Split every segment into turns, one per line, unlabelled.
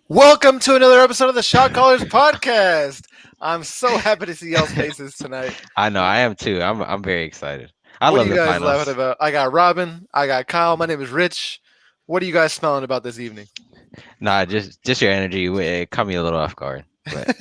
Welcome to another episode of the Shotcallers podcast. I'm so happy to see y'all's faces tonight.
I know, I am too. I'm very excited. I
What are
love
you
the
guys laughing
finals.
about? I got Robin. I got Kyle. My name is Rich. What are you guys smelling about this evening?
Nah, just your energy. It caught me a little off guard, but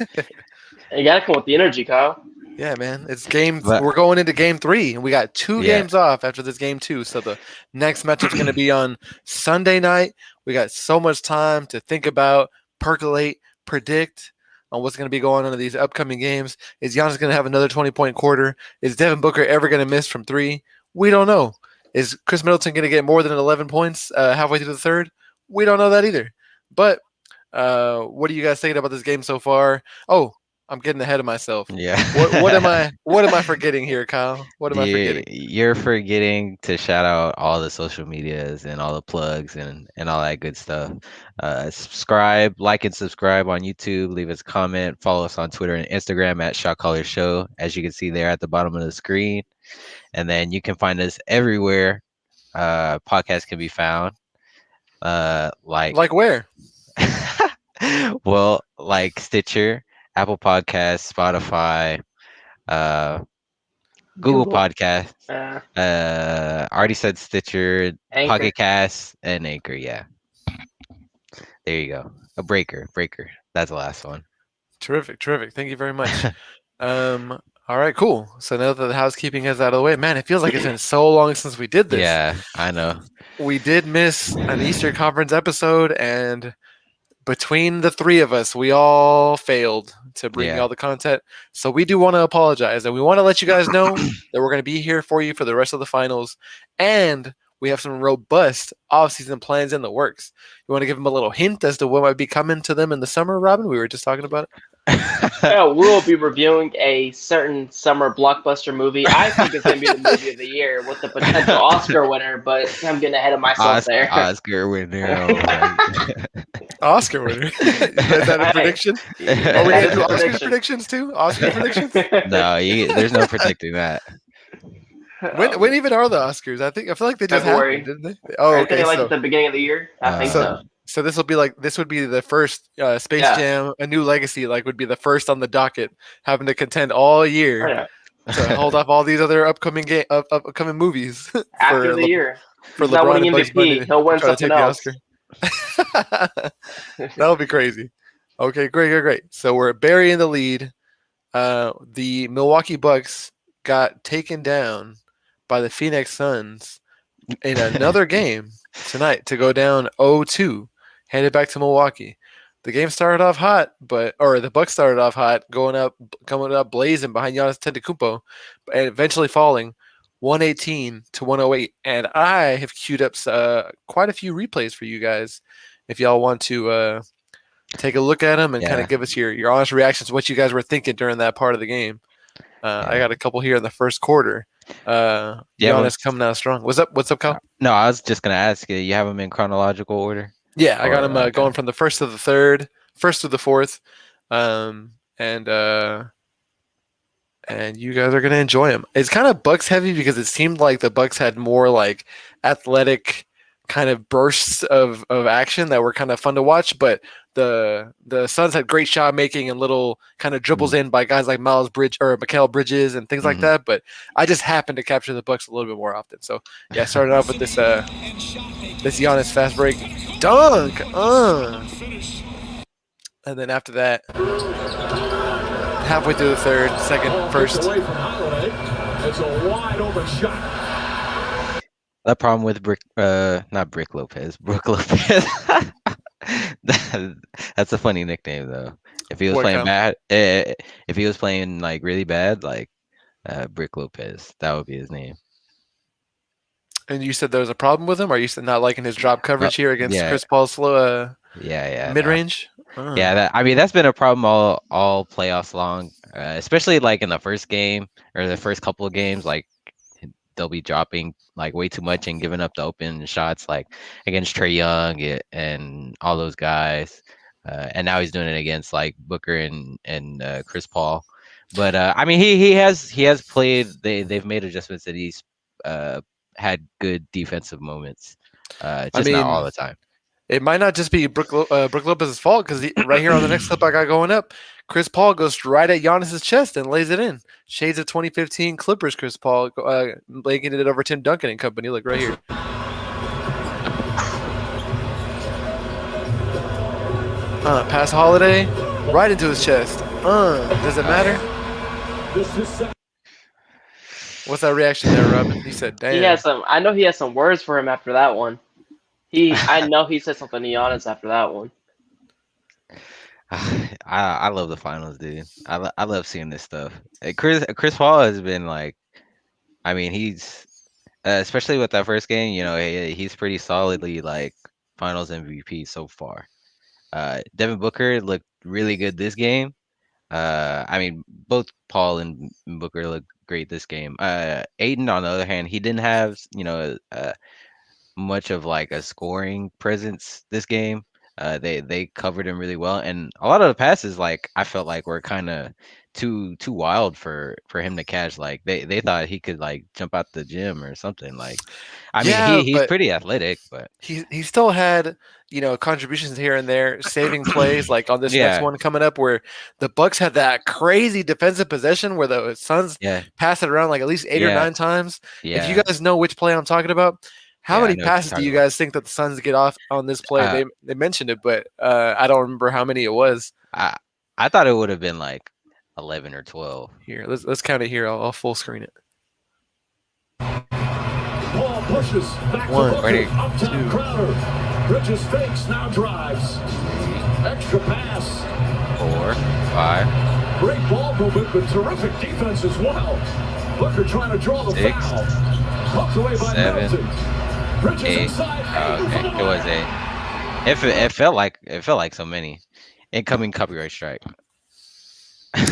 You gotta come with the energy, Kyle.
Yeah, man. It's game.
but
We're going into game 3, and we got 2
yeah,
games off after this game 2. So the next matchup's going to be on Sunday night. We got so much time to think about, percolate, predict on what's going to be going on in these upcoming games. Is Giannis going to have another 20-point quarter? Is Devin Booker ever going to miss from 3? We don't know. Is Chris Middleton going to get more than 11 points halfway through the third? We don't know that either. But what are you guys thinking about this game so far? Oh, I'm getting ahead of myself.
yeah.
What am I forgetting here, Kyle? What am I forgetting?
You're forgetting to shout out all the social medias and all the plugs and all that good stuff. Subscribe, like, and subscribe on YouTube. Leave us a comment. Follow us on Twitter and Instagram at Shotcallers Show, as you can see there at the bottom of the screen. And then you can find us everywhere. Podcasts can be found.
Like where?
Well, like Stitcher, Apple Podcasts, Spotify, Google Podcasts. Already said Stitcher,
Anchor.
Pocket Cast, and Anchor. Yeah, there you go. A breaker. That's the last one.
Terrific. Thank you very much. All right, cool. So now that the housekeeping is out of the way, man, it feels like it's been so long since we did this.
Yeah, I know.
We did miss an Easter Conference episode, and between the 3 of us, we all failed to bring
Yeah.
all the content. So we do want to apologize, and we want to let you guys know that we're going to be here for you for the rest of the finals, and we have some robust off-season plans in the works. You want to give them a little hint as to what might be coming to them in the summer, Robin? We were just talking about it.
Yeah, we'll be reviewing a certain summer blockbuster movie. I think it's going to be the movie of the year with the potential Oscar winner, but I'm getting ahead of myself there.
Oscar winner. Oh my.
Oscar winner. Is that a
Hey.
prediction?
Yeah,
Are we
that's
going to do
a
Oscar
prediction.
predictions too? Oscar predictions?
No, there's no predicting that.
When even are the Oscars? I feel like they just
February.
happened, didn't they? Oh,
I
okay.
think like
So,
at the beginning of the year. I think so.
so this would be the first Space
Yeah.
Jam, A New Legacy, would be the first on the docket, having to contend all
Oh,
year
yeah.
to hold off all these other upcoming upcoming movies
After
for
the year.
for
He's not
LeBron
winning
and Bugs
MVP.
Bunny to
He'll win
try to take
something
the
else.
Oscar. That would be crazy. Okay, great. So we're burying the lead. The Milwaukee Bucks got taken down by the Phoenix Suns in another game tonight to go down 0-2, headed back to Milwaukee. The game started off hot, the Bucks started off hot, coming up blazing behind Giannis Antetokounmpo, and eventually falling 118 to 108. And I have queued up quite a few replays for you guys, if y'all want to take a look at them and kind
Yeah.
of give us your honest reactions to what you guys were thinking during that part of the game. I got a couple here in the first quarter. Giannis coming out strong. What's up, Kyle?
No, I was just gonna ask you. You have them in chronological order?
Yeah, I got him
okay.
going from the first to the third, first to the fourth, and you guys are gonna enjoy them. It's kind of Bucks heavy because it seemed like the Bucks had more like athletic kind of bursts of action that were kind of fun to watch, but the Suns had great shot making and little kind of dribbles in by guys like Mikal Bridges and things like that. But I just happened to capture the Bucks a little bit more often. So yeah, started off with this Giannis fast break dunk, and then after that, halfway through the third, first.
It's a wide open shot.
That problem with Brook Lopez. That's a funny nickname though. If he was
What
playing
kind?
bad, if he was playing like really bad, like Brick Lopez, that would be his name.
And you said there was a problem with him? Or you said not liking his drop coverage here against
yeah.
Chris Paul's slow
Yeah.
mid range?
Yeah, that's been a problem all playoffs long, especially like in the first game or the first couple of games. Like they'll be dropping like way too much and giving up the open shots, like against Trae Young and all those guys. And now he's doing it against like Booker and Chris Paul. But I mean, he has played. They've made adjustments that he's had good defensive moments. Just not all the time.
It might not just be Brook Lopez's fault because right here on the next clip I got going up, Chris Paul goes right at Giannis's chest and lays it in. Shades of 2015 Clippers. Chris Paul making it over Tim Duncan and company. Look right here. Pass Holiday right into his chest. Does it matter? What's that reaction there, Robin? He said, "Damn."
He has some. I know he has some words for him after that one. I know he said something to Giannis after that one.
I love the finals, dude. I love seeing this stuff. Chris Paul has been like, I mean, he's especially with that first game. You know, he's pretty solidly like finals MVP so far. Devin Booker looked really good this game. I mean, both Paul and Booker looked great this game. Aiden, on the other hand, he didn't have much of like a scoring presence this game. They covered him really well, and a lot of the passes, like I felt like were kind of too wild for him to catch. Like they thought he could like jump out the gym or something. Like, I mean, he's pretty athletic, but
he still had contributions here and there, saving plays like on this next one coming up where the Bucks had that crazy defensive possession where the Suns pass it around like at least 8 or 9 times.
Yeah.
If you guys know which play I'm talking about, how many passes do you guys think that the Suns get off on this play? They mentioned it, but I don't remember how many it was.
I thought it would have been like 11 or 12.
Here, let's count it here. I'll full screen it.
Ball pushes back
1,
to Booker. Uptown Crowder. Bridges fakes, now drives. Extra pass.
4, 5.
Great ball movement, but terrific defense as well. Booker trying to draw the
6,
foul. Pumped away by
7,
Middleton. Bridges
8.
inside.
Okay, it was 8. It felt like so many. Incoming copyright strike.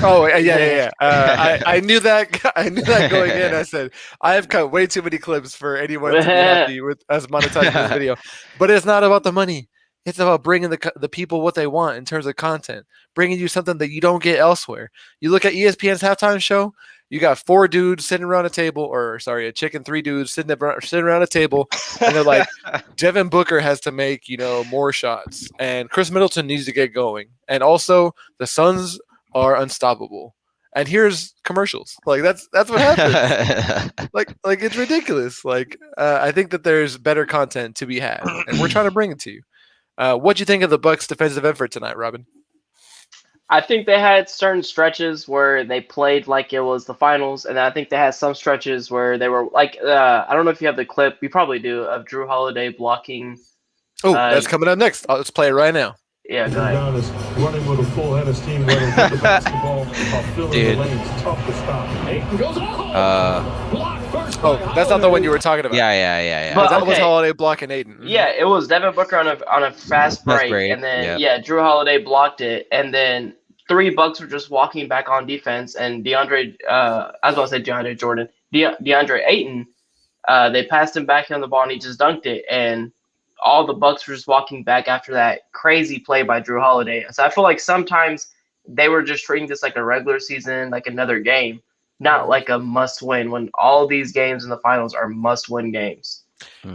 Oh yeah. I knew that. I knew that going in. I said I have cut way too many clips for anyone to be happy with us monetizing this video. But it's not about the money. It's about bringing the people what they want in terms of content, bringing you something that you don't get elsewhere. You look at ESPN's halftime show. You got 4 dudes sitting around a table, or sorry, a chick and 3 dudes sitting around a table, and they're like, Devin Booker has to make more shots, and Chris Middleton needs to get going, and also the Suns are unstoppable. And here's commercials. Like that's what happens. like it's ridiculous. Like I think that there's better content to be had, and we're trying to bring it to you. What'd you think of the Bucks' defensive effort tonight, Robin?
I think they had certain stretches where they played like it was the finals, and I think they had some stretches where they were like, I don't know if you have the clip, you probably do, of Drew Holiday blocking.
Oh, that's coming up next. Let's play it right now.
Yeah, go ahead.
Running with a full head of steam, running with the basketball, filling the lanes, tough to stop. Ayton goes block first.
Oh, that's not the one you were talking about.
Yeah.
But,
that was Holiday blocking Aiden.
Yeah, it was Devin Booker on a fast break, and then Drew Holiday blocked it, and then 3 Bucks were just walking back on defense, and DeAndre Jordan, DeAndre Ayton, they passed him back on the ball, and he just dunked it, and all the Bucks were just walking back after that crazy play by Drew Holiday. So I feel like sometimes they were just treating this like a regular season, like another game, not like a must-win, when all these games in the finals are must-win games.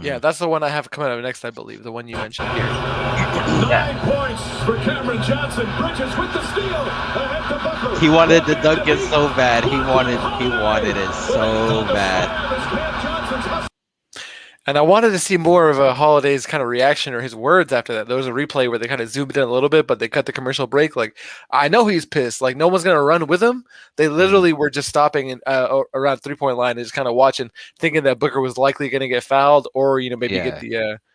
Yeah, that's the one I have coming up next, I believe, the one you mentioned here.
9 points for Cameron Johnson. Bridges with the steal. Ahead to Booker.
He wanted to dunk it so bad. He wanted it so bad.
And I wanted to see more of a Holiday's kind of reaction or his words after that. There was a replay where they kind of zoomed in a little bit, but they cut the commercial break. Like, I know he's pissed. Like, no one's going to run with him. They literally were just stopping around 3-point line and just kind of watching, thinking that Booker was likely going to get fouled or, maybe get the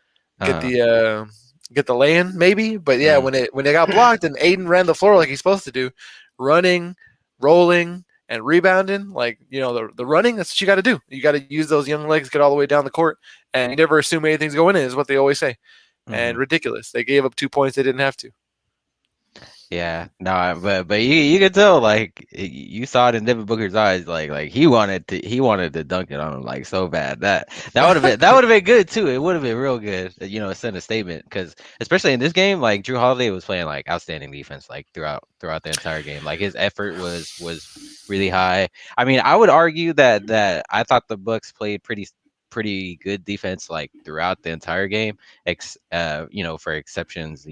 lay-in, maybe. But yeah, when they got blocked and Aiden ran the floor like he's supposed to do, running, rolling, and rebounding, like, the running, that's what you got to do. You got to use those young legs, get all the way down the court, and you never assume anything's going in, is what they always say. And ridiculous. They gave up 2 points they didn't have to.
Yeah, no, but you could tell, like, you saw it in Devin Booker's eyes, like he wanted to dunk it on him like so bad. That would have been good too. It would have been real good, send a statement, because especially in this game, like Drew Holiday was playing like outstanding defense like throughout the entire game. Like his effort was really high. I mean, I would argue that I thought the Bucks played pretty pretty good defense like throughout the entire game. For exceptions,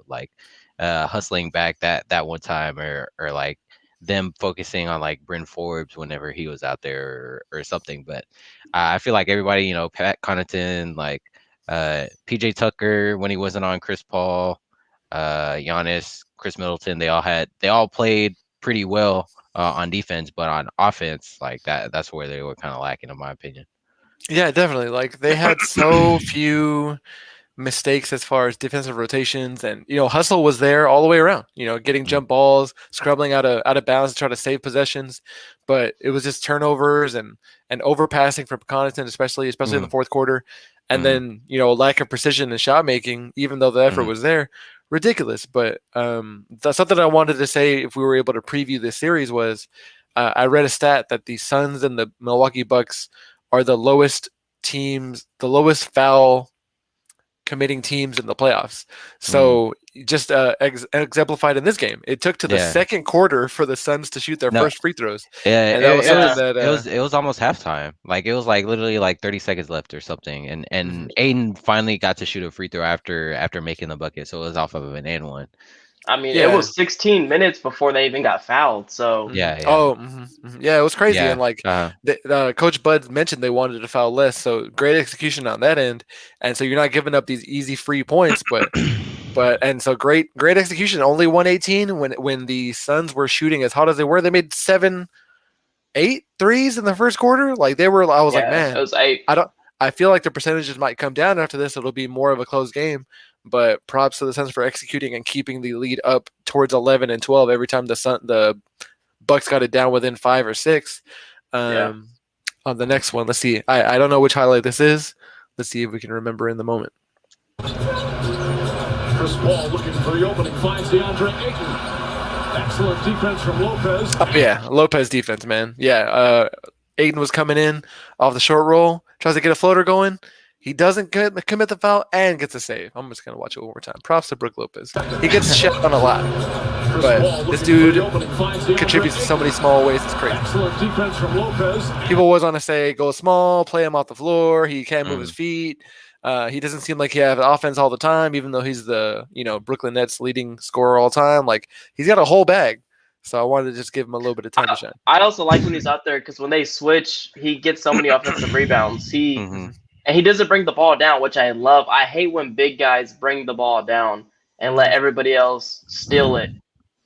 like hustling back that one time, or like them focusing on like Bryn Forbes whenever he was out there or something. But I feel like everybody, Pat Connaughton, like PJ Tucker when he wasn't on, Chris Paul, Giannis, Chris Middleton, they all played pretty well on defense, but on offense, like that's where they were kind of lacking, in my opinion.
Yeah, definitely. Like they had so few mistakes as far as defensive rotations, and hustle was there all the way around, getting jump balls, scrubbing out of bounds to try to save possessions, but it was just turnovers and overpassing from Connaughton, especially in the fourth quarter, and then lack of precision in shot making, even though the effort was there. Ridiculous. But something I wanted to say, if we were able to preview this series, was I read a stat that the Suns and the Milwaukee Bucks are the lowest foul committing teams in the playoffs. So just exemplified in this game, it took to the second quarter for the Suns to shoot their first free throws.
Yeah,
and that was something that
it was almost halftime. Like it was like literally like 30 seconds left or something, and Aiden finally got to shoot a free throw after making the bucket, so it was off of an and one.
I mean, it was 16 minutes before they even got fouled. So
yeah.
Yeah, it was crazy. And like Coach Bud mentioned, they wanted to foul less. So great execution on that end. And so you're not giving up these easy free points, but so great execution. Only 118 when the Suns were shooting as hot as they were. They made 7-8 threes in the first quarter. Like they were. I was like, man,
it was 8.
I feel like the percentages might come down after this. It'll be more of a close game. But props to the Suns for executing and keeping the lead up towards 11 and 12 every time the Bucks got it down within 5 or 6. On the next one, let's see. I don't know which highlight this is. Let's see if we can remember in the moment.
Chris Paul looking for the opening, finds DeAndre Ayton. Excellent defense from Lopez.
Oh yeah, Lopez defense, man. Yeah, Ayton was coming in off the short roll, tries to get a floater going. He doesn't commit the foul and gets a save. I'm just going to watch it one more time. Props to Brook Lopez. He gets shit on a lot. But this dude contributes in so many small ways. It's crazy. People always want to say, go small, play him off the floor. He can't move his feet. He doesn't seem like he has offense all the time, even though he's the Brooklyn Nets leading scorer all time. Like, he's got a whole bag. So I wanted to just give him a little bit of time to shine.
I also like when he's out there because when they switch, he gets so many offensive rebounds. And he doesn't bring the ball down, which I love. I hate when big guys bring the ball down and let everybody else steal it.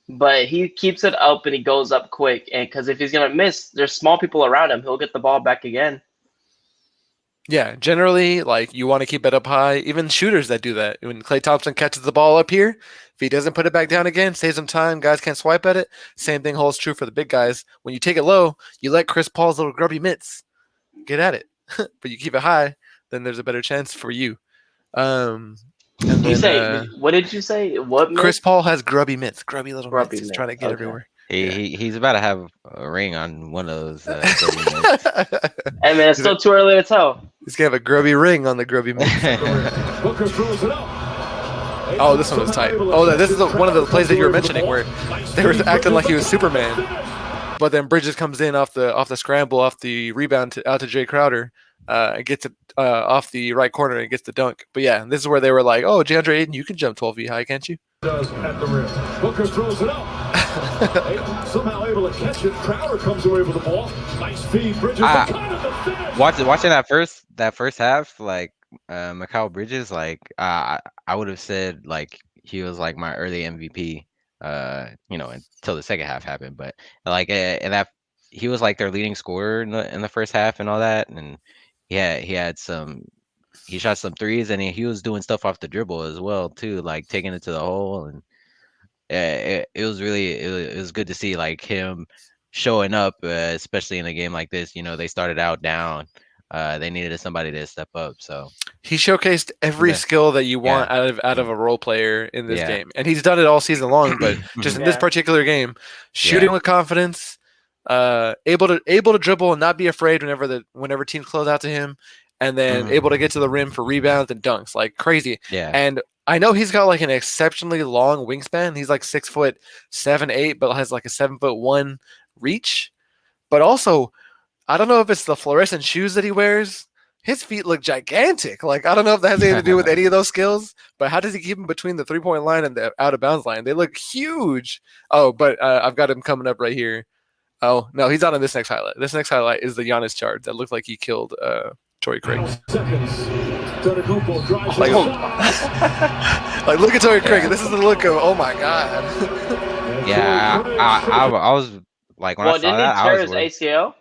But he keeps it up and he goes up quick. And because if he's going to miss, there's small people around him. He'll get the ball back again.
Yeah, generally, like you want to keep it up high. Even shooters that do that. When Klay Thompson catches the ball up here, if he doesn't put it back down again, saves some time, guys can't swipe at it. Same thing holds true for the big guys. When you take it low, you let Chris Paul's little grubby mitts get at it. But you keep it high, then there's a better chance for you.
What did you say? What
Chris Paul has grubby mitts, grubby little mitts. He's trying to get everywhere.
He's about to have a ring on one of those.
Hey man, it's still too early to tell.
He's gonna have a grubby ring on the grubby mitts. Oh, this one was tight. Oh, this is one of the plays that you were mentioning where they were acting like he was Superman, but then Bridges comes in off the scramble, off the rebound out to Jay Crowder. And gets it off the right corner and gets the dunk. But yeah, this is where they were like, "Oh, DeAndre Ayton, you can jump 12 feet high, can't you?"
Does at the rim. Booker throws it up. Ayton somehow able to catch it. Crowder comes away with the ball. Nice feed. Bridges.
Watching that first half, like Mikal Bridges, like I would have said like he was like my early MVP. Until the second half happened, but like and that he was like their leading scorer in the first half and all that, and he shot some threes and he was doing stuff off the dribble as well too, like taking it to the hole, and it was good to see like him showing up, especially in a game like this. They started out down. They needed somebody to step up. So
he showcased every skill that you want out of a role player in this game, and he's done it all season long. But just in this particular game, shooting with confidence, able to dribble and not be afraid whenever teams close out to him, and then able to get to the rim for rebounds and dunks like crazy.
Yeah,
and I know he's got like an exceptionally long wingspan. He's like 6'7", 8", but has like a 7'1" reach. But also, I don't know if it's the fluorescent shoes that he wears, his feet look gigantic. Like, I don't know if that has anything to do with any of those skills, but how does he keep them between the 3-point line and the out of bounds line? They look huge. Oh, but I've got him coming up right here. Oh, no, he's not on this next highlight. This next highlight is the Giannis charge that looked like he killed Torrey Craig. Like, like, look at Torrey Craig. This is the look of, oh my God.
Yeah, I was like, when I saw that, I was
didn't he tear his ACL?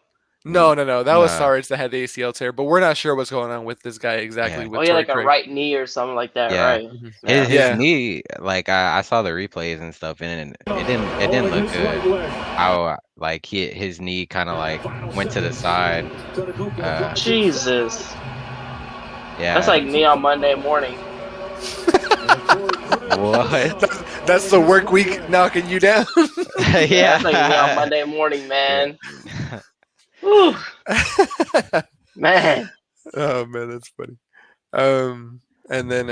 No. That was Sarge that had the ACL tear, but we're not sure what's going on with this guy exactly.
Yeah.
With
he had like
Torrey
a
Craig.
right knee or something like that,
Yeah.
right?
His knee, like I saw the replays and stuff, and it didn't look good. How like his knee kind of like went to the side.
Jesus.
Yeah.
That's like me on Monday morning.
What?
That's the work week knocking you down.
Yeah.
That's like me on Monday morning, man. Whew. Man.
Oh man, that's funny. And then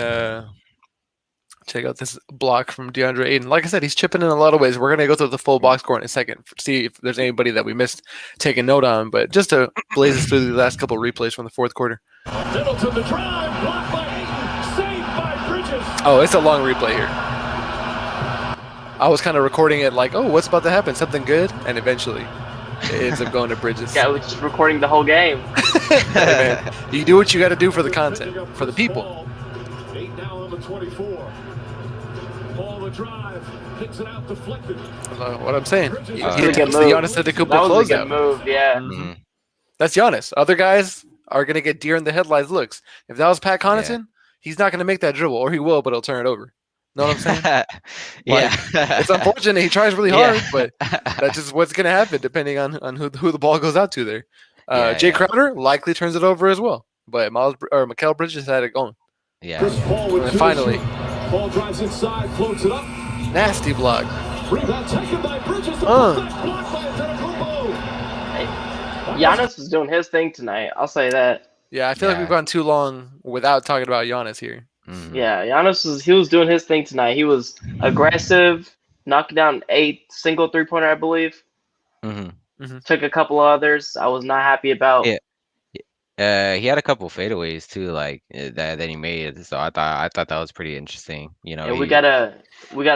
check out this block from DeAndre Ayton. Like I said, he's chipping in a lot of ways. We're gonna go through the full box score in a second, see if there's anybody that we missed taking note on. But just to blaze us through the last couple of replays from the fourth quarter.
Middleton the drive, blocked by Ayton, saved by Bridges.
Oh, it's a long replay here. I was kind of recording it like, oh, what's about to happen? Something good, and eventually it ends up going to Bridges.
Yeah, we're just recording the whole game.
Hey, man, you do what you got to do for the content, for the people.
8 down on the 24. Ball the drive, picks it out, deflected.
What I'm saying, he
That was a good
attempts the
move.
Giannis Antetokounmpo
That was a
closeout.
good move, yeah.
Mhm.
That's Giannis. Other guys are gonna get deer in the headlights looks. If that was Pat Connaughton, he's not gonna make that dribble, or he will, but he'll turn it over. Know what I'm saying?
Yeah.
It's unfortunate. He tries really hard, but that's just what's gonna happen depending on who the ball goes out to there. Jay Crowder likely turns it over as well, but Mikal Bridges had it going.
Yeah.
Chris Paul with
And
two
finally,
to shoot. Ball drives inside, floats it up.
nasty block.
Rebound taken by Bridges. The putback blocked by Antetokounmpo.
Giannis was doing his thing tonight. I'll say that.
Yeah, I feel like we've gone too long without talking about Giannis here.
Mhm.
Yeah, Giannis was doing his thing tonight. He was aggressive, knocking down 8 single 3-pointer, I believe.
Mhm.
Took a couple others. I was not happy about.
Yeah. He had a couple fadeaways too, like that he made. So I thought that was pretty interesting. You know,
Yeah, we got a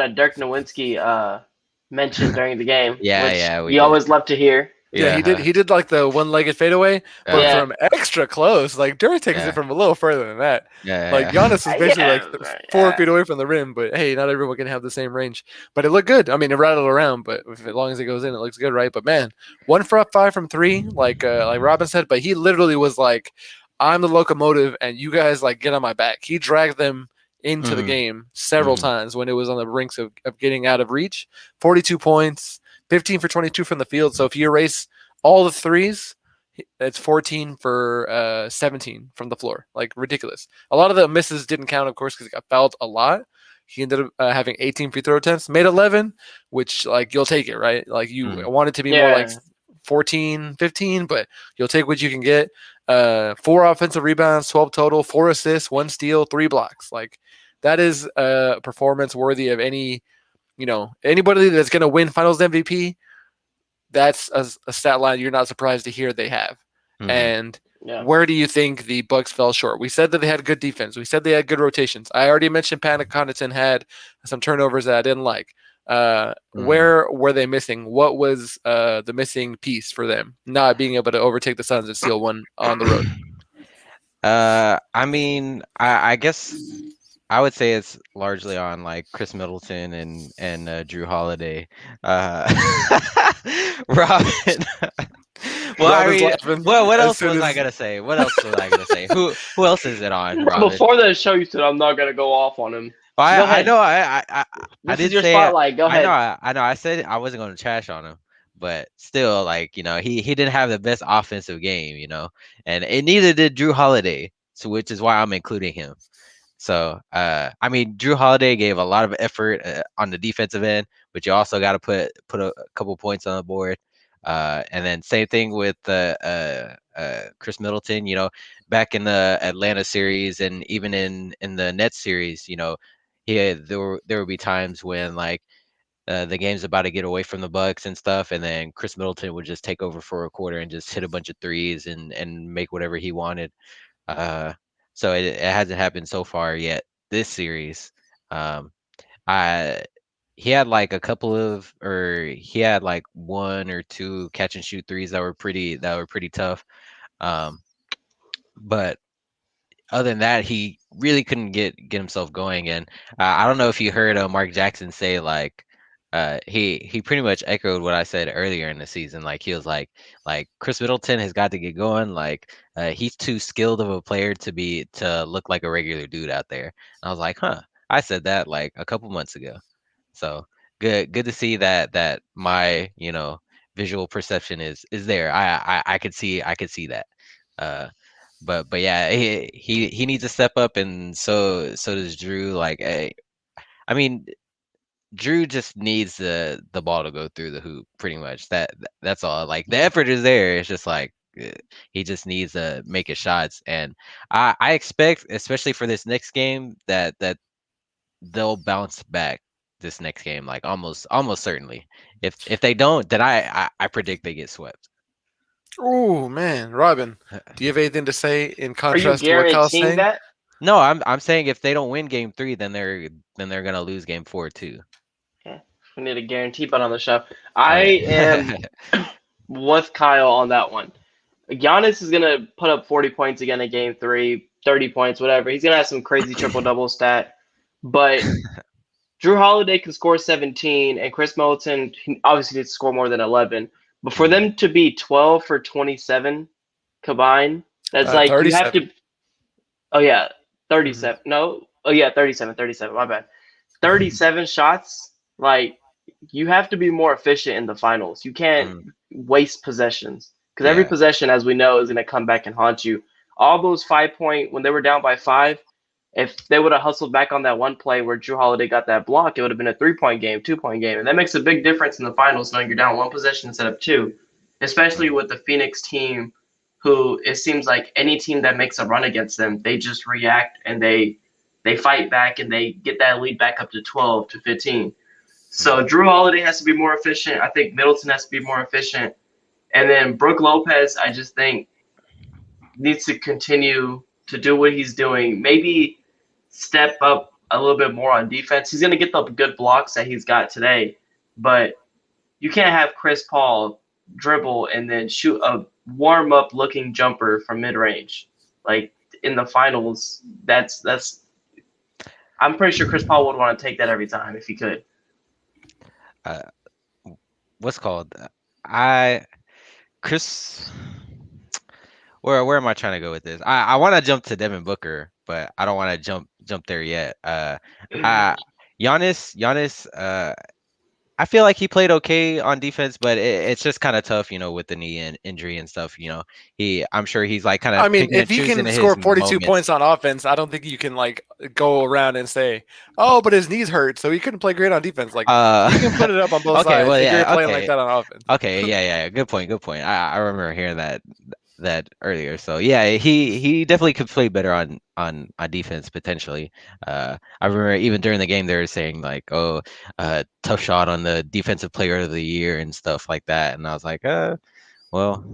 Dirk Nowitzki mention during the game.
Yeah,
we always love to hear.
Yeah, he did like the one-legged fadeaway, but from extra close. Like Dirk takes it from a little further than that. Like Giannis is basically like 4 feet away from the rim, but hey, not everyone can have the same range. But it looked good. I mean, it rattled around, but as long as it goes in, it looks good, right? But man, 1 for 5 from 3, like Robin said. But he literally was like, "I'm the locomotive, and you guys like get on my back." He dragged them into the game several times when it was on the rinks of getting out of reach. 42 points. 15 for 22 from the field. So if you erase all the threes, it's 14 for 17 from the floor. Like ridiculous. A lot of the misses didn't count, of course, because he got fouled a lot. He ended up having 18 free throw attempts, made 11, which like you'll take it, right? Like you want it to be more like 14, 15, but you'll take what you can get. 4 offensive rebounds, 12 total, 4 assists, 1 steal, 3 blocks. Like that is a performance worthy of any. You know, anybody that's going to win Finals MVP, that's a stat line you're not surprised to hear they have. Mm-hmm. And where do you think the Bucks fell short? We said that they had good defense. We said they had good rotations. I already mentioned Pat Connaughton had some turnovers that I didn't like. Where were they missing? What was the missing piece for them not being able to overtake the Suns and steal one on the road?
I mean, I guess I would say it's largely on like Chris Middleton and Drew Holiday. Robin. Well, I mean, what else was I gonna say? What else was I gonna say? Who else is it on? Robin?
Before the show, you said I'm not gonna go off on him.
I know. I did
your
say
spotlight. Go ahead.
I know. I said I wasn't gonna trash on him, but still, like, you know, he didn't have the best offensive game, you know, and neither did Drew Holiday, so which is why I'm including him. So, I mean, Drew Holiday gave a lot of effort on the defensive end, but you also got to put a couple points on the board. And then same thing with Chris Middleton. You know, back in the Atlanta series and even in the Nets series, you know, there would be times when like the game's about to get away from the Bucks and stuff, and then Chris Middleton would just take over for a quarter and just hit a bunch of threes and make whatever he wanted. So it hasn't happened so far yet this series. I he had like he had like one or two catch and shoot threes that were pretty tough. Um, but other than that, he really couldn't get himself going. And I don't know if you heard Mark Jackson say like he pretty much echoed what I said earlier in the season. Like he was like Chris Middleton has got to get going. Like he's too skilled of a player to look like a regular dude out there. And I was like, huh. I said that like a couple months ago. So good to see that my visual perception is there. I could see that. Uh, but yeah, he needs to step up, and so does Drew. Like, I mean, Drew just needs the ball to go through the hoop, pretty much. That's all. Like the effort is there. It's just like he just needs to make his shots, and I expect, especially for this next game, that they'll bounce back this next game, like almost certainly. If they don't, then I predict they get swept.
Oh man, Robin, do you have anything to say in
Are you
contrast to what Kyle's
guaranteeing
saying?
that?
No, I'm saying if they don't win game 3, then they're gonna lose game 4 too.
Okay. We need a guarantee button on the show.
Oh,
I
yeah.
am with Kyle on that one. Giannis is gonna put up 40 points again in game 3, 30 points, whatever. He's gonna have some crazy triple double stat. But Drew Holiday can score 17, and Chris Middleton obviously needs to score more than 11. But for them to be 12 for 27 combined, that's like you have
37.
to. Oh yeah, 37. No, oh yeah, 37. 37. My bad. 37 shots. Like you have to be more efficient in the finals. You can't waste possessions because every
Yeah.
possession, as we know, is going to come back and haunt you. All those 5 point when they were down by 5, if they would have hustled back on that one play where Drew Holiday got that block, it would have been a 3 point game, 2 point game, and that makes a big difference in the finals knowing you're down one possession instead of two, especially with the Phoenix team, who it seems like any team that makes a run against them, they just react and they fight back and they get that lead back up to 12 to 15. So Drew Holiday has to be more efficient. I think Middleton has to be more efficient. And then Brook Lopez, I just think, needs to continue to do what he's doing. Maybe step up a little bit more on defense. He's going to get the good blocks that he's got today. But you can't have Chris Paul dribble and then shoot a warm-up looking jumper from mid-range. Like in the finals, that's I'm pretty sure Chris Paul would want to take that every time if he could.
What's called? Chris. Where am I trying to go with this? I want to jump to Devin Booker, but I don't want to jump there yet. Giannis. I feel like he played okay on defense, but it's just kind of tough, with the knee and injury and stuff. I'm sure he's like kind of.
I mean,
picking
if
and
he
choosing
can
his
score 42
moments.
points on offense, I don't think you can like go around and say, "Oh, but his knees hurt, so he couldn't play great on defense." Like you can put it up on both
okay,
sides
well,
if
yeah,
you're playing
okay.
like that on offense.
Okay, yeah. Good point. I remember hearing that earlier. So yeah, he definitely could play better on defense potentially. I remember even during the game they were saying like, "Oh, tough shot on the defensive player of the year" and stuff like that, and I was like, well,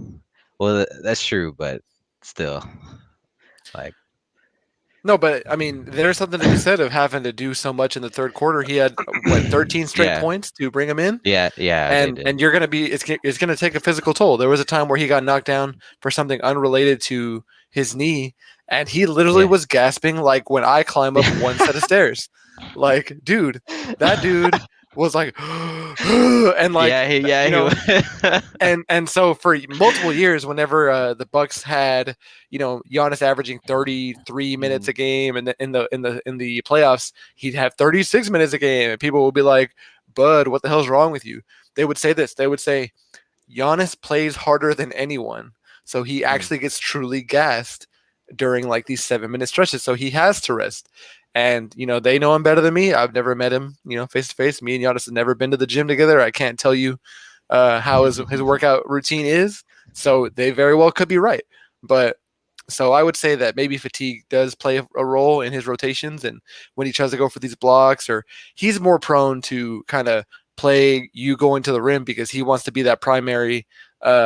that's true, but still, like.
No, but I mean, there's something to be said of having to do so much in the third quarter. He had 13 straight points to bring him in.
Yeah.
And you're gonna be it's gonna take a physical toll. There was a time where he got knocked down for something unrelated to his knee, and he literally was gasping like when I climb up one set of stairs. Like, dude, that dude was like, and like, and so for multiple years, whenever the Bucks had, Giannis averaging 33 minutes a game, and in the playoffs, he'd have 36 minutes a game, and people would be like, "Bud, what the hell's wrong with you?" They would say this. They would say, "Giannis plays harder than anyone, so he actually gets truly gassed during like these 7-minute stretches, so he has to rest." And they know him better than me. I've never met him, face to face. Me and Giannis have never been to the gym together. I can't tell you how his workout routine is. So they very well could be right. But so I would say that maybe fatigue does play a role in his rotations, and when he tries to go for these blocks, or he's more prone to kind of play you going to the rim because he wants to be that primary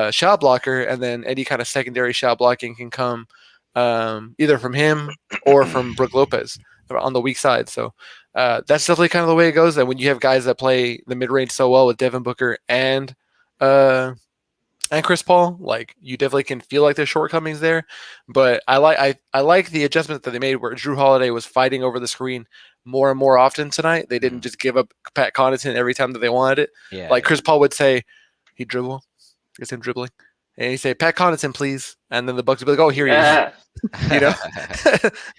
shot blocker, and then any kind of secondary shot blocking can come either from him or from Brook Lopez on the weak side. So that's definitely kind of the way it goes. And when you have guys that play the mid range so well with Devin Booker and Chris Paul, like you definitely can feel like there's shortcomings there. But I like the adjustment that they made where Drew Holiday was fighting over the screen more and more often tonight. They didn't just give up Pat Connaughton every time that they wanted it.
Yeah,
like Chris Paul would say, he'd dribble, gets him dribbling, and he'd say, "Pat Connaughton, please," and then the Bucks would be like, "Oh, here he is." You know,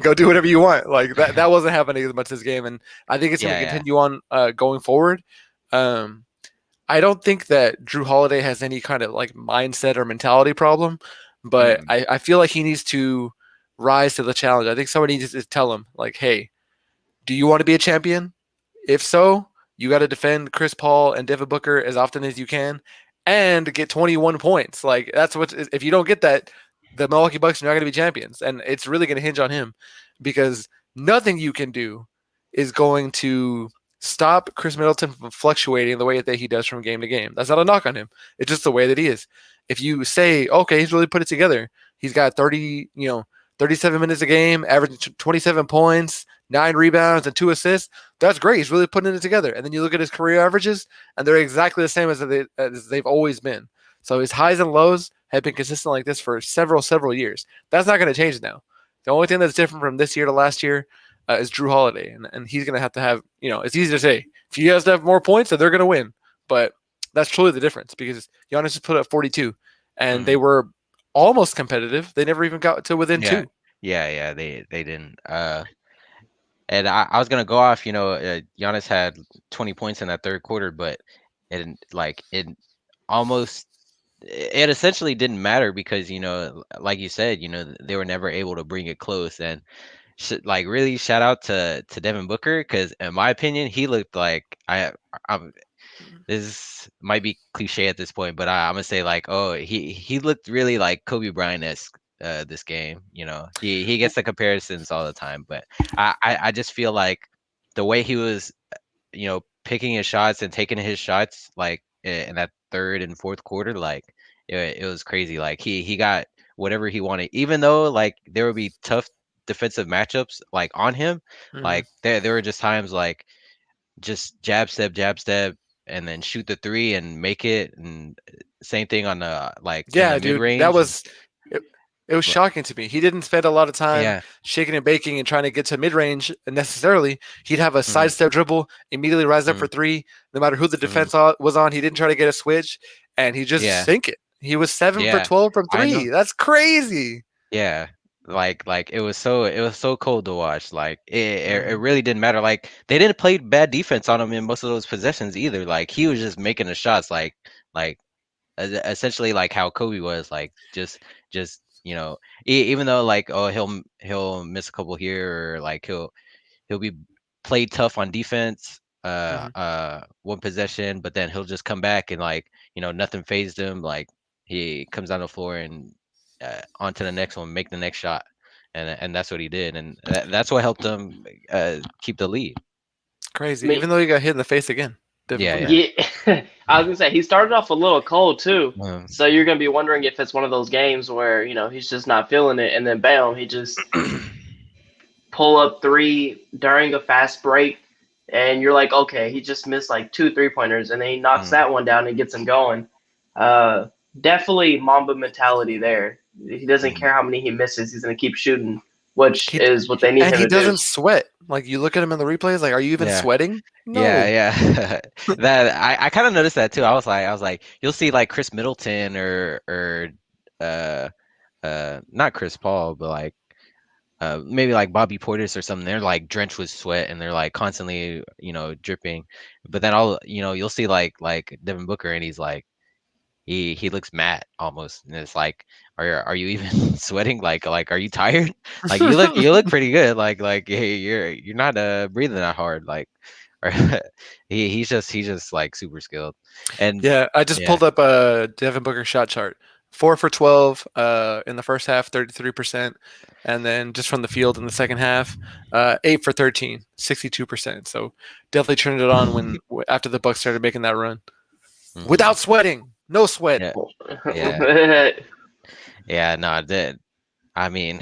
go do whatever you want. Like that wasn't happening as much this game, and I think it's going to continue on going forward. I don't think that Drew Holiday has any kind of like mindset or mentality problem, but I feel like he needs to rise to the challenge. I think somebody needs to tell him like, "Hey, do you want to be a champion? If so, you got to defend Chris Paul and Devin Booker as often as you can and get 21 points. Like that's what if you don't get that, the Milwaukee Bucks are not going to be champions, and it's really going to hinge on him because nothing you can do is going to stop Chris Middleton from fluctuating the way that he does from game to game. That's not a knock on him. It's just the way that he is. If you say, okay, he's really put it together. He's got 37 minutes a game, averaging 27 points, 9 rebounds, and 2 assists. That's great. He's really putting it together. And then you look at his career averages, and they're exactly the same as they've always been. So his highs and lows have been consistent like this for several years. That's not going to change now. The only thing that's different from this year to last year is Drew Holiday, and he's going to have, it's easy to say. If he has to have more points, then they're going to win. But that's truly the difference because Giannis just put up 42, and they were almost competitive. They never even got to within 2.
Yeah, they didn't. And I was gonna go off. Giannis had 20 points in that third quarter, but it essentially didn't matter because like you said, they were never able to bring it close. And really shout out to Devin Booker because in my opinion, he looked like I'm. This might be cliche at this point, but I'm gonna say he looked really like Kobe Bryant-esque this game. He gets the comparisons all the time, but I just feel like the way he was, picking his shots and taking his shots like in that third and fourth quarter, like it was crazy. Like he got whatever he wanted, even though like there would be tough defensive matchups like on him. Like there were just times like just jab step and then shoot the 3 and make it, and same thing on the in the mid-range.
That was it was shocking to me. He didn't spend a lot of time shaking and baking and trying to get to mid-range necessarily. He'd have a sidestep dribble, immediately rise up for 3, no matter who the defense was on. He didn't try to get a switch, and he just sink it. He was 7 for 12 from 3. That's crazy.
Yeah. Like it was so cold to watch. Like it really didn't matter. Like they didn't play bad defense on him in most of those possessions either. Like he was just making the shots like essentially like how Kobe was, like just even though like he'll miss a couple here, or like he'll be played tough on defense one possession, but then he'll just come back and nothing fazed him. Like he comes down the floor and on to the next one, make the next shot, and that's what he did, and that's what helped them keep the lead.
Crazy, even though he got hit in the face again.
Yeah. I was gonna say he started off a little cold too, so you're gonna be wondering if it's one of those games where he's just not feeling it, and then bam, he just pull up 3 during a fast break, and you're like, okay, he just missed like 2 3-pointers, and then he knocks that one down and gets him going. Definitely Mamba mentality there. He doesn't care how many he misses. He's going to keep shooting, which is what they need him to do.
And he doesn't sweat. Like, you look at him in the replays, like, are you even sweating? No.
Yeah. That I kind of noticed that too. I was like, you'll see like Chris Middleton or not Chris Paul, but like maybe like Bobby Portis or something. They're like drenched with sweat and they're like constantly, dripping. But then you'll see like Devin Booker, and he's like, he looks mad almost, and it's like, are you even sweating? Like are you tired? Like you look pretty good. Like hey, you're not breathing that hard. Like he's just like super skilled. And
yeah, I just pulled up a Devin Booker shot chart. 4 for 12 in the first half, 33%, and then just from the field in the second half, 8 for 13, 62%. So definitely turned it on after the Bucks started making that run without sweating. No sweat.
Yeah. No, I did. I mean,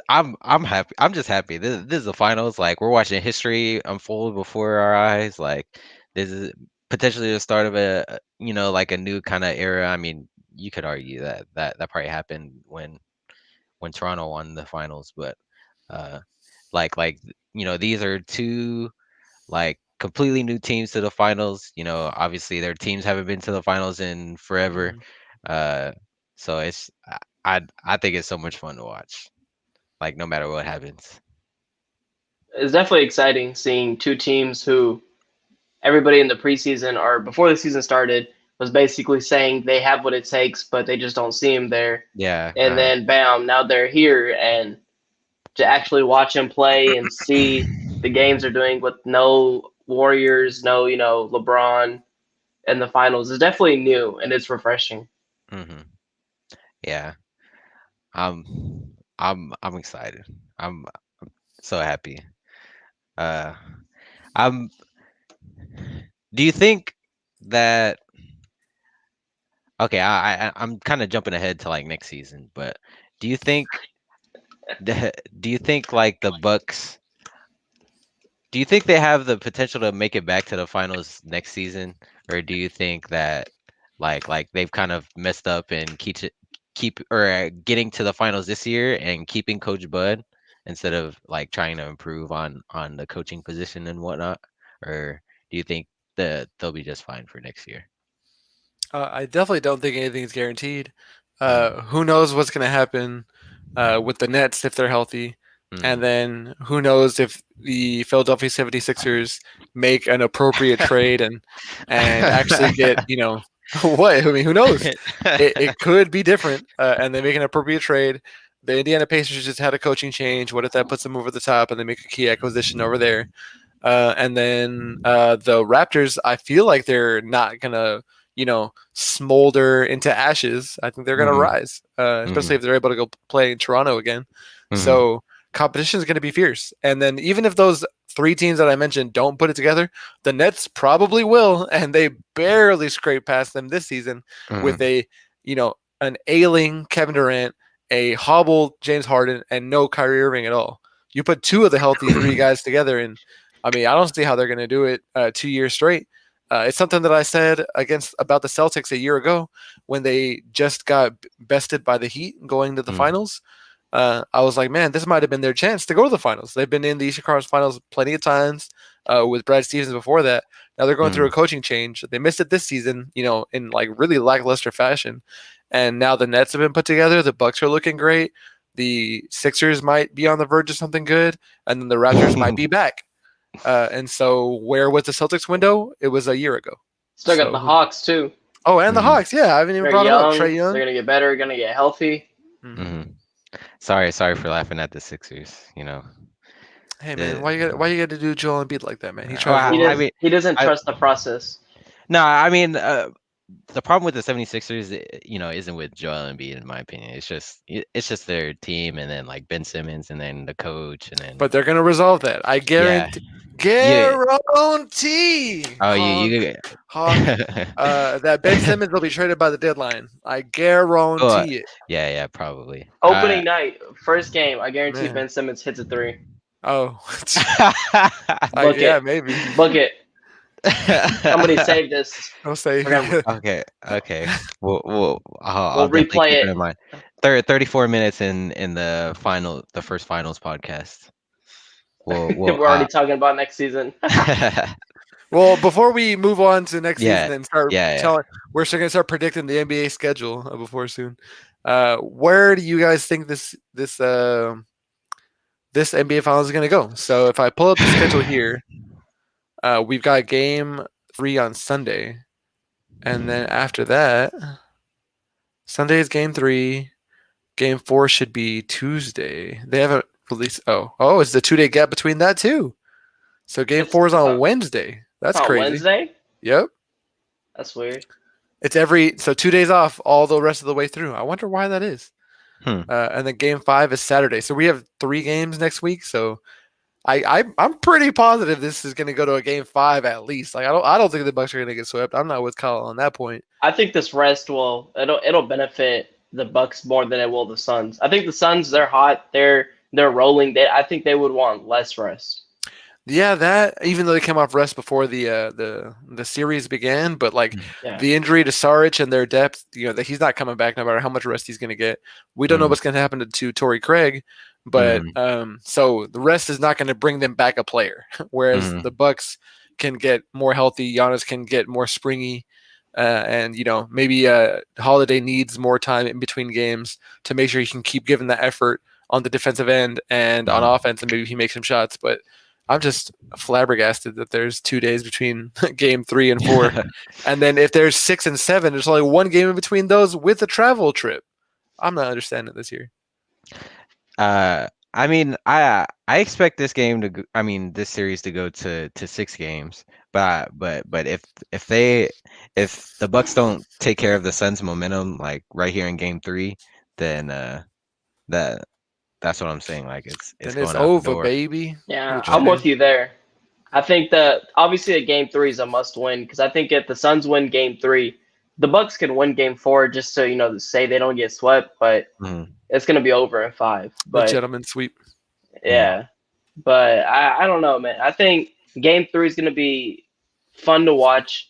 I'm happy. I'm just happy. This is the finals. Like we're watching history unfold before our eyes. Like this is potentially the start of like a new kind of era. I mean, you could argue that probably happened when Toronto won the finals, but uh, these are two like completely new teams to the finals. Obviously their teams haven't been to the finals in forever.
Mhm.
Uh, so I think it's so much fun to watch. Like no matter what happens.
It's definitely exciting seeing two teams who everybody in the preseason or before the season started was basically saying they have what it takes, but they just don't see him there.
Yeah.
And then bam, now they're here, and to actually watch them play and see the games they're doing with no Warriors, no LeBron in the finals is definitely new and it's refreshing.
Hmm. Yeah. I'm I'm excited. I'm so happy. Uh, I'm. Do you think that? Okay, I'm kind of jumping ahead to like next season, but do you think do you think like the Bucks? Do you think they have the potential to make it back to the finals next season, or do you think that like they've kind of messed up and getting to the finals this year and keeping Coach Bud instead of like trying to improve on the coaching position and whatnot, or do you think that they'll be just fine for next year?
I definitely don't think anything's guaranteed.
Mm,
Who knows what's going to happen with the Nets if they're healthy? And
mm,
then who knows if the Philadelphia 76ers make an appropriate trade and actually get, what? I mean, who knows? It could be different, and they make an appropriate trade. The Indiana Pacers just had a coaching change. What if that puts them over the top and they make a key acquisition over there? And then the Raptors, I feel like they're not gonna, smolder into ashes. I think they're gonna
mm,
rise, especially
mm,
if they're able to go play in Toronto again.
mm,
So competition is going to be fierce. And then even if those three teams that I mentioned don't put it together, the Nets probably will, and they barely scrape past them this season with
mm.
an ailing Kevin Durant, a hobbled James Harden, and no Kyrie Irving at all. You put two of the healthy three guys together, and I mean, I don't see how they're going to do it 2 years straight. It's something that I said about the Celtics a year ago when they just got bested by the Heat going to the
Mm.
finals. I was like, man, this might have been their chance to go to the finals. They've been in the Eastern Conference Finals plenty of times with Brad Stevens before that. Now they're going through a
Mm.
coaching change. They missed it this season, in like really lackluster fashion. And now the Nets have been put together. The Bucks are looking great. The Sixers might be on the verge of something good, and then the Raptors might be back. And so, where was the Celtics window? It was a year ago.
Still got the
So,
Hawks too.
oh, and the
Mm.
Hawks. Yeah, I haven't even
They're
brought them up.
young.
Trae Young.
They're gonna get better. Gonna get healthy.
Mhm.
Mm. Sorry for laughing at the Sixers.
Hey man,
The,
why you got to do Joel Embiid like that, man? He
well,
tries
He
real
I
does.
hard.
mean,
He doesn't
I
trust the process.
no, I mean, the problem with the 76ers, isn't with Joel Embiid, in my opinion. It's just their team, and then like Ben Simmons, and then the coach, and then
But they're gonna resolve that. I
yeah,
guarantee.
yeah.
Guarantee.
Oh,
Honk,
you.
honk. That Ben Simmons will be traded by the deadline. I
Oh,
guarantee it.
yeah, probably.
Opening night, first game. I guarantee
Man.
Ben Simmons hits a three.
Oh,
Book
yeah,
it.
maybe.
Book it. Somebody save this.
I'll say.
We're gonna,
Okay. I'll
we'll
definitely keep
replay
it in
it.
mind. 34 minutes in the first finals podcast. We'll
We're already talking about next season.
Well, before we move on to next
yeah,
season and start
yeah.
we're still gonna start predicting the NBA schedule before soon. Where do you guys think this NBA Finals is gonna go? So if I pull up the schedule here, we've got Game 3 on Sunday, and then after that, Sunday is Game 3. Game 4 should be Tuesday. They haven't released. Oh, it's the 2-day gap between that too. So Game 4 is on Wednesday. That's
on
crazy.
Wednesday?
Yep.
That's weird.
It's 2 days off all the rest of the way through. I wonder why that is. And then Game 5 is Saturday. So we have 3 games next week. So I'm pretty positive this is going to go to a Game 5 at least. Like I don't think the Bucks are going to get swept. I'm not with Kyle on that point.
I think this rest it'll benefit the Bucks more than it will the Suns. I think the Suns, they're hot, they're rolling. I think they would want less rest.
Yeah, that even though they came off rest before the series began, but like the injury to Saric and their depth, that he's not coming back no matter how much rest he's going to get. We don't know what's going to happen to Torrey Craig, but so the rest is not going to bring them back a player. Whereas the Bucks can get more healthy, Giannis can get more springy, and maybe Holiday needs more time in between games to make sure he can keep giving that effort on the defensive end and on offense, and maybe he makes some shots, but. I'm just flabbergasted that there's 2 days between game 3 and 4. And then if there's 6 and 7, there's only one game in between those with a travel trip. I'm not understanding this year.
I mean, I expect this game to this series to go to 6 games. But if the Bucks don't take care of the Suns' momentum like right here in game 3, then that's what I'm saying. Like it's going
over, baby.
Yeah, I'm with you there. I think that obviously a game 3 is a must win because I think if the Suns win game 3, the Bucks can win game 4 just to say they don't get swept, but it's going to be over in 5. But
the gentleman sweep.
Yeah, but I don't know, man. I think game 3 is going to be fun to watch.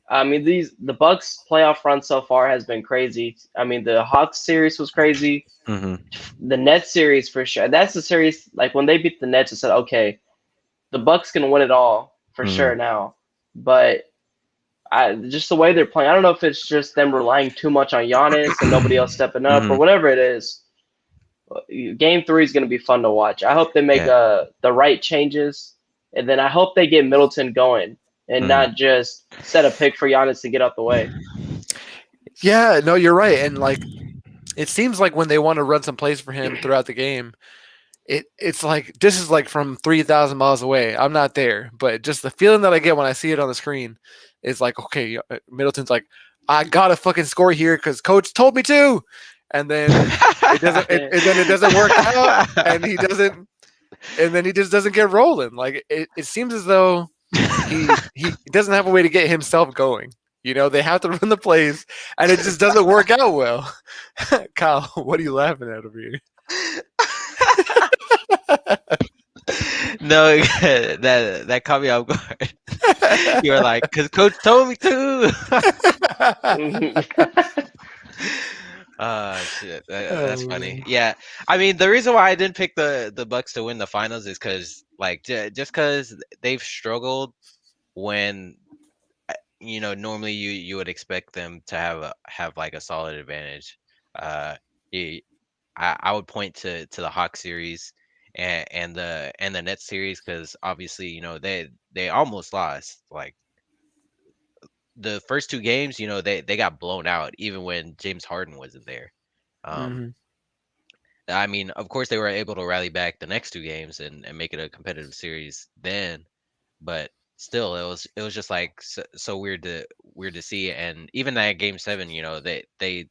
I mean, the Bucks playoff run so far has been crazy. I mean, the Hawks series was crazy. The Nets series for sure. That's the series. Like when they beat the Nets, I said, okay, the Bucks can win it all for sure now. But just the way they're playing, I don't know if it's just them relying too much on Giannis and nobody else stepping up or whatever it is. Game 3 is going to be fun to watch. I hope they make the right changes, and then I hope they get Middleton going. And not just set a pick for Giannis to get out the way.
Yeah, no, you're right. And like, it seems like when they want to run some plays for him throughout the game, it's like this is like from 3,000 miles away. I'm not there, but just the feeling that I get when I see it on the screen is like, okay, Middleton's like, I gotta fucking score here because coach told me to, and then it doesn't. It doesn't work out, and then he just doesn't get rolling. Like it seems as though. He doesn't have a way to get himself going. They have to run the plays, and it just doesn't work out well. Kyle, what are you laughing at over here?
No, that caught me off guard. You were like, because coach told me to. Shit, that's funny. Yeah, I mean, the reason why I didn't pick the Bucks to win the finals is because, like, just because they've struggled when, normally you would expect them to have like a solid advantage. I would point to the Hawks series and the Nets series because obviously they almost lost. Like the first 2 games, they got blown out even when James Harden wasn't there. I mean, of course they were able to rally back the next 2 games and make it a competitive series then, but still it was just like so weird to see. And even that game 7, they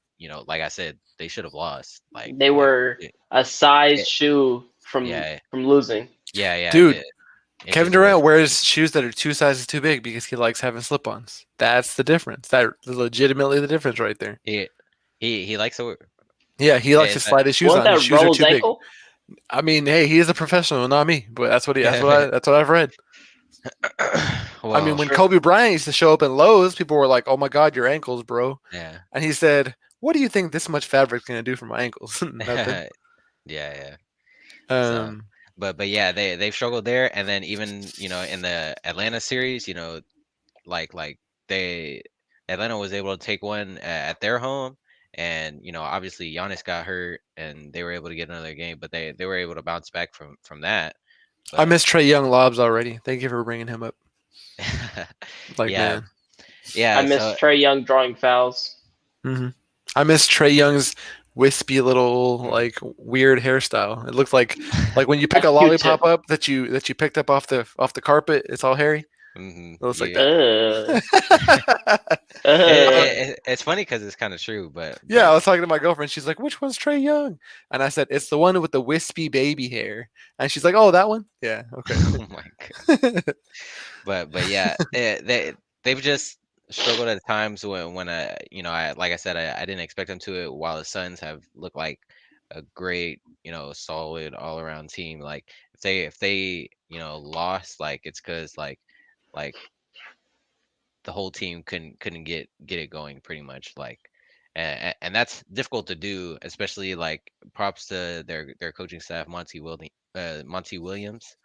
like I said, they should have lost. Like
they were a size shoe from losing.
Yeah,
dude. Kevin Durant wears shoes that are 2 sizes too big because he likes having slip-ons. That's the difference. That is legitimately the difference right there.
He likes to.
Yeah, he likes to slide his shoes on. His shoes are too
ankle?
Big. I mean, hey, he is a professional, not me. But that's what I've read. Well, I mean, when Kobe Bryant used to show up in Lowe's, people were like, "Oh my God, your ankles, bro!"
Yeah,
and he said, "What do you think this much fabric's gonna do for my ankles?" Nothing.
Yeah. But yeah, they've struggled there, and then even in the Atlanta series, like Atlanta was able to take one at their home, and obviously Giannis got hurt, and they were able to get another game, but they were able to bounce back from that.
But I miss Trae Young lobs already. Thank you for bringing him up.
Yeah.
I miss Trae Young drawing fouls.
Mm-hmm. I miss Trae Young's wispy little like weird hairstyle. It looks like when you pick a lollipop up that you picked up off the carpet. It's all hairy. It looks like that.
It's funny because it's kind of true, but
yeah, I was talking to my girlfriend. She's like, "Which one's Trae Young?" And I said, "It's the one with the wispy baby hair." And she's like, "Oh, that one? Yeah, okay."
Oh my God. But yeah, they've just struggled at times when I like I said I didn't expect them to. While the Suns have looked like a great solid all around team. Like if they lost, like it's because like the whole team couldn't get it going pretty much, like and that's difficult to do, especially like props to their coaching staff, Monty Williams.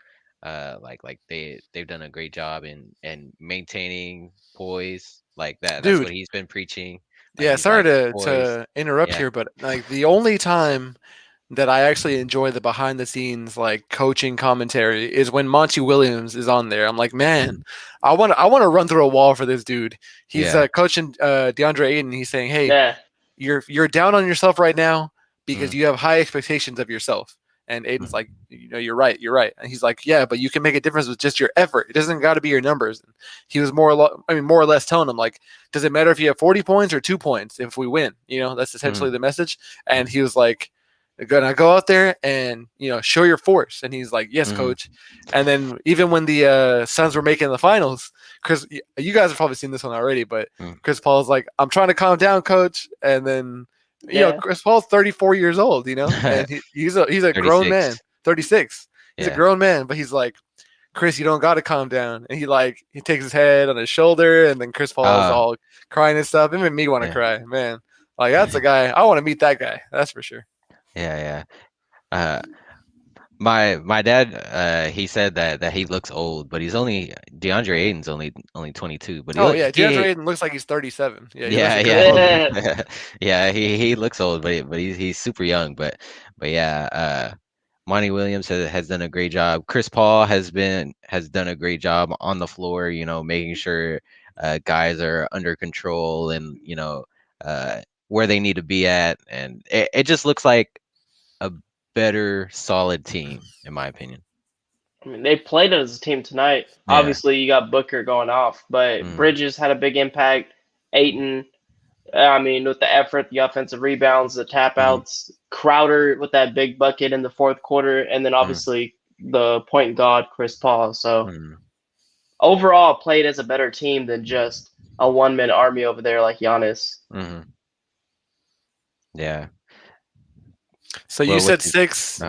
Like they've done a great job in maintaining poise, like that's what
Dude.
he's been preaching. Like
Yeah,
he's
sorry
like
to
poise.
interrupt
Yeah.
here, but like the only time that I actually enjoy the behind the scenes like coaching commentary is when Monty Williams is on there. I'm like, man, I want to run through a wall for this dude. He's
Yeah.
coaching DeAndre Ayton. He's saying, hey,
Yeah.
you're down on yourself right now because
Mm,
you have high expectations of yourself. And Aiden's
mm,
like, you're right, you're right. And he's like, yeah, but you can make a difference with just your effort. It doesn't got to be your numbers. And he was more or less telling him like, does it matter if you have 40 points or 2 points if we win? That's essentially
mm,
the message. And he was like, gonna go out there and show your force. And he's like, yes,
mm,
coach. And then even when the Suns were making the finals, Chris, you guys have probably seen this one already, but
mm.
Chris Paul's like, I'm trying to calm down, coach. And then
Yeah.
Chris Paul's 34 years old, and he's a grown man,
36.
36. He's a
Yeah.
grown man, but he's like, Chris, you don't got to calm down. And he takes his head on his shoulder, and then Chris Paul's
Uh,
all crying and stuff. It made me want to
yeah.
cry, man. Like that's a guy I want to meet. That guy, that's for sure.
Yeah, yeah. Uh, my dad, he said that he looks old, but he's only DeAndre Ayton's only 22, but
Oh yeah, DeAndre
he
Ayton looks like he's 37. Yeah, he looks
yeah,
a good old.
Yeah.
yeah, he looks old, but he's super young, but yeah, Monty Williams has done a great job. Chris Paul has done a great job on the floor, making sure guys are under control and uh where they need to be at, and it just looks like a better solid team in my opinion.
I mean, they played it as a team tonight.
Yeah.
Obviously, you got Booker going off, but
Mm.
Bridges had a big impact. Ayton, I mean, with the effort, the offensive rebounds, the tap outs, Crowder with that big bucket in the fourth quarter, and then obviously the point guard, Chris Paul. So overall, played as a better team than just a one-man army over there like Giannis.
Mm-hmm. Yeah.
So you said 6,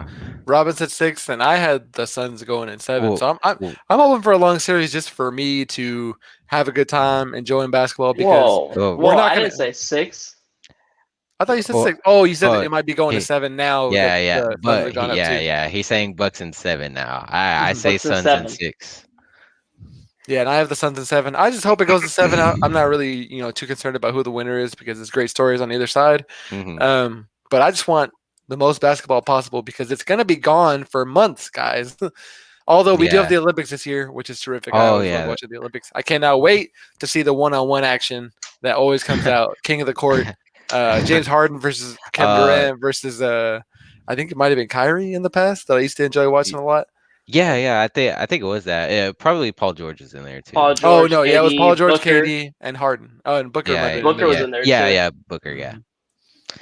Robin said 6, and I had the Suns going in 7. So I'm hoping for a long series just for me to have a good time enjoying basketball because
we're not. I didn't say 6.
I thought you said 6. Oh, you said it might be going to 7 now.
Yeah, but
yeah,
he's saying Bucks in 7 now. I say
Bucks in
Suns
7.
in 6.
Yeah, and I have the Suns in 7. I just hope it goes to 7. I'm not really too concerned about who the winner is because there's great stories on either side.
Mm-hmm.
But I just want the most basketball possible because it's going to be gone for months, guys. Although we do have the Olympics this year, which is terrific. I always love watching the Olympics. I cannot wait to see the one-on-one action that always comes out. King of the court, James Harden versus Kevin Durant versus I think it might have been Kyrie in the past that I used to enjoy watching a lot.
Yeah, I think it was that. Yeah, probably Paul George is in there too.
Paul George,
no,
KD,
it was Paul George,
Booker.
KD, and Harden. Oh, and Booker.
Booker was in there too.
Yeah, Booker. Yeah.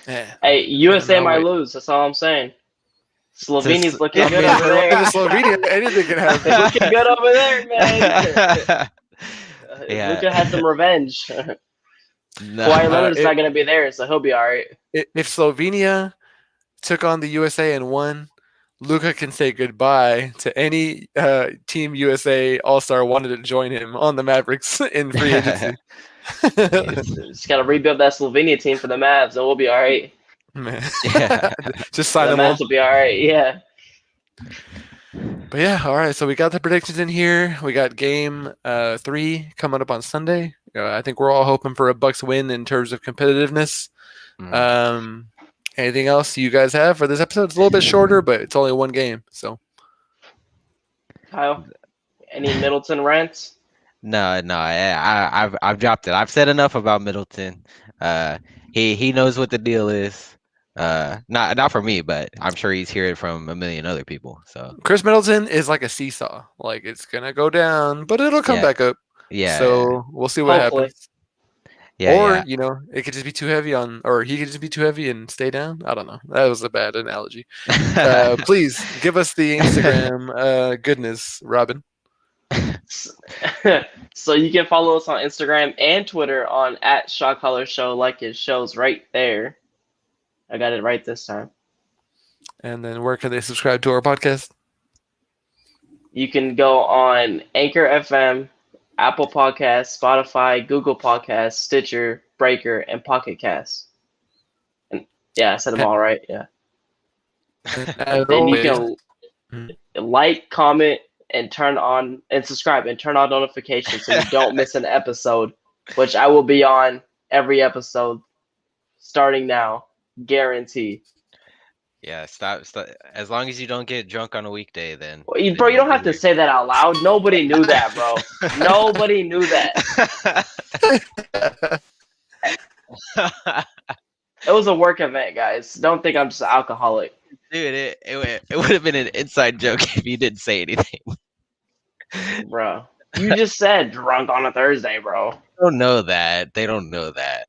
Hey, USA might lose. That's all I'm saying. Slovenia's looking good over there.
Slovenia, anything can happen.
Looking good over there, man. Luka had some revenge. Kawhi Leonard's not going to be there, so he'll be all right.
If Slovenia took on the USA and won, Luka can say goodbye to any Team USA All-Star wanted to join him on the Mavericks in free agency.
Just got to rebuild that Slovenia team for the Mavs, and we'll be all right.
Man. Yeah. Just sign them
the Mavs will be all right, yeah.
But yeah, all right. So we got the predictions in here. We got game 3 coming up on Sunday. I think we're all hoping for a Bucks win in terms of competitiveness. Anything else you guys have for this episode? It's a little bit shorter, but it's only one game. So,
Kyle, any Middleton rants?
No, I've dropped it. I've said enough about Middleton. He knows what the deal is. Not for me, but I'm sure he's heard it from a million other people. So
Chris Middleton is like a seesaw. Like it's gonna go down, but it'll come back up.
Yeah.
So we'll see what happens.
Yeah.
Or it could just be too heavy or he could just be too heavy and stay down. I don't know. That was a bad analogy. Please give us the Instagram goodness, Robin.
So you can follow us on Instagram and Twitter on @Shotcallers Show, like it shows right there. I got it right this time.
And then where can they subscribe to our podcast?
You can go on Anchor FM, Apple Podcasts, Spotify, Google Podcasts, Stitcher, Breaker, and Pocket Casts. And yeah, I said them all right. Yeah.
And
Then you can like, comment, and subscribe and turn on notifications so you don't miss an episode, which I will be on every episode starting now, guarantee.
Yeah, stop. As long as you don't get drunk on a weekday, then.
Bro, you don't have to say that out loud. Nobody knew that, bro. Nobody knew that. It was a work event, guys. Don't think I'm just an alcoholic.
Dude, it would have been an inside joke if you didn't say anything.
Bro, you just said drunk on a Thursday, bro.
They don't know that. They don't know that.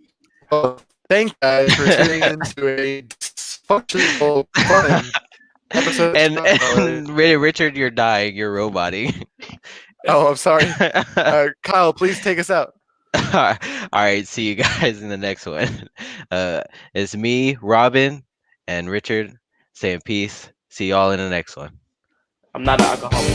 Well, thank you guys for tuning into a dysfunctional fun episode.
And Richard, you're dying. You're roboting.
Oh, I'm sorry. Kyle, please take us out.
All right, see you guys in the next one. It's me, Robin, and Richard saying peace. See y'all in the next one.
I'm not an alcoholic.